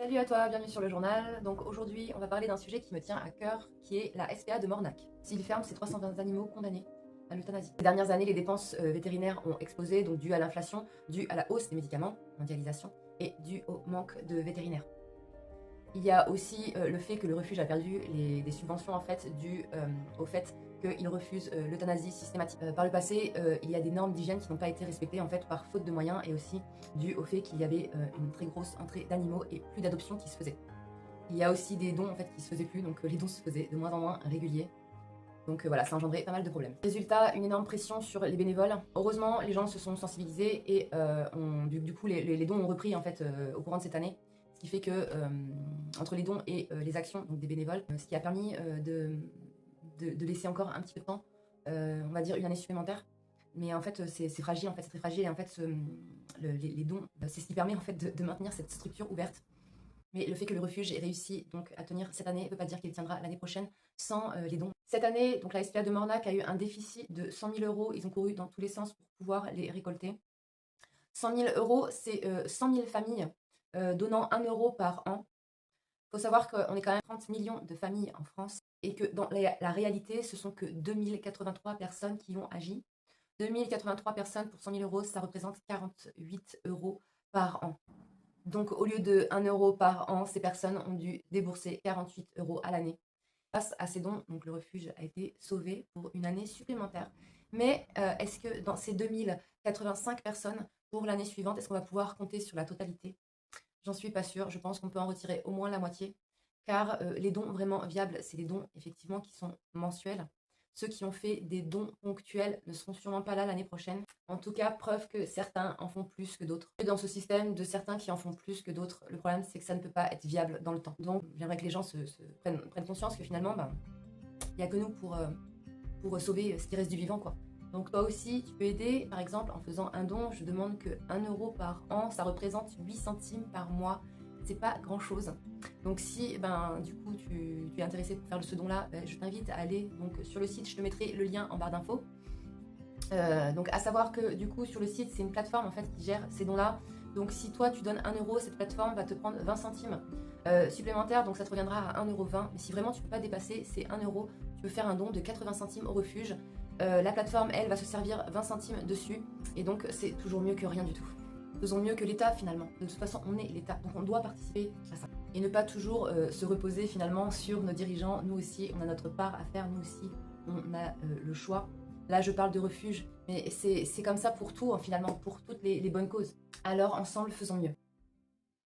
Salut à toi, bienvenue sur le journal. Donc aujourd'hui, on va parler d'un sujet qui me tient à cœur, qui est la SPA de Mornac. S'il ferme, c'est 320 animaux condamnés à l'euthanasie. Ces dernières années, les dépenses vétérinaires ont explosé, donc dû à l'inflation, dû à la hausse des médicaments, mondialisation, et dû au manque de vétérinaires. Il y a aussi le fait que le refuge a perdu des subventions en fait dues au fait qu'il refuse l'euthanasie systématique. Par le passé, il y a des normes d'hygiène qui n'ont pas été respectées en fait par faute de moyens et aussi dû au fait qu'il y avait une très grosse entrée d'animaux et plus d'adoptions qui se faisaient. Il y a aussi des dons en fait qui se faisaient plus, donc les dons se faisaient de moins en moins réguliers. Donc voilà, ça engendrait pas mal de problèmes. Résultat, une énorme pression sur les bénévoles. Heureusement, les gens se sont sensibilisés et du coup, les dons ont repris en fait au courant de cette année. Ce qui fait que entre les dons et les actions donc des bénévoles, ce qui a permis de laisser encore un petit peu de temps, on va dire une année supplémentaire. Mais en fait, c'est fragile, en fait, c'est très fragile. Et en fait, les dons, c'est ce qui permet en fait de maintenir cette structure ouverte. Mais le fait que le refuge ait réussi donc à tenir cette année ne veut pas dire qu'il tiendra l'année prochaine sans les dons. Cette année, donc la SPA de Mornac a eu un déficit de 100 000 euros. Ils ont couru dans tous les sens pour pouvoir les récolter. 100 000 euros, c'est 100 000 familles donnant 1 euro par an. Il faut savoir qu'on est quand même 30 millions de familles en France et que dans la réalité, ce sont que 2083 personnes qui ont agi. 2083 personnes pour 100 000 euros, ça représente 48 euros par an. Donc, au lieu de 1 euro par an, ces personnes ont dû débourser 48 euros à l'année. Grâce à ces dons, donc le refuge a été sauvé pour une année supplémentaire. Mais est-ce que dans ces 2085 personnes, pour l'année suivante, est-ce qu'on va pouvoir compter sur la totalité? J'en suis pas sûre. Je pense qu'on peut en retirer au moins la moitié. Car les dons vraiment viables, c'est les dons effectivement qui sont mensuels. Ceux qui ont fait des dons ponctuels ne seront sûrement pas là l'année prochaine. En tout cas, preuve que certains en font plus que d'autres. Et dans ce système de certains qui en font plus que d'autres, le problème c'est que ça ne peut pas être viable dans le temps. Donc j'aimerais que les gens prennent conscience que finalement, il n'y a que nous pour sauver ce qui reste du vivant, quoi. Donc toi aussi, tu peux aider, par exemple, en faisant un don. Je demande que 1 euro par an, ça représente 8 centimes par mois. C'est pas grand-chose. Donc si du coup tu es intéressé pour faire ce don-là, je t'invite à aller donc, sur le site, je te mettrai le lien en barre d'infos. Donc à savoir que du coup sur le site, c'est une plateforme en fait qui gère ces dons-là. Donc si toi tu donnes 1 euro, cette plateforme va te prendre 20 centimes supplémentaires, donc ça te reviendra à 1,20 €. Mais si vraiment tu ne peux pas dépasser ces 1 euro, tu peux faire un don de 80 centimes au refuge. La plateforme, elle, va se servir 20 centimes dessus. Et donc c'est toujours mieux que rien du tout. Faisons mieux que l'État finalement. De toute façon, on est l'État, donc on doit participer à ça. Et ne pas toujours se reposer finalement sur nos dirigeants. Nous aussi, on a notre part à faire. Nous aussi, on a le choix. Là, je parle de refuge, mais c'est comme ça pour tout, hein, finalement, pour toutes les bonnes causes. Alors, ensemble, faisons mieux.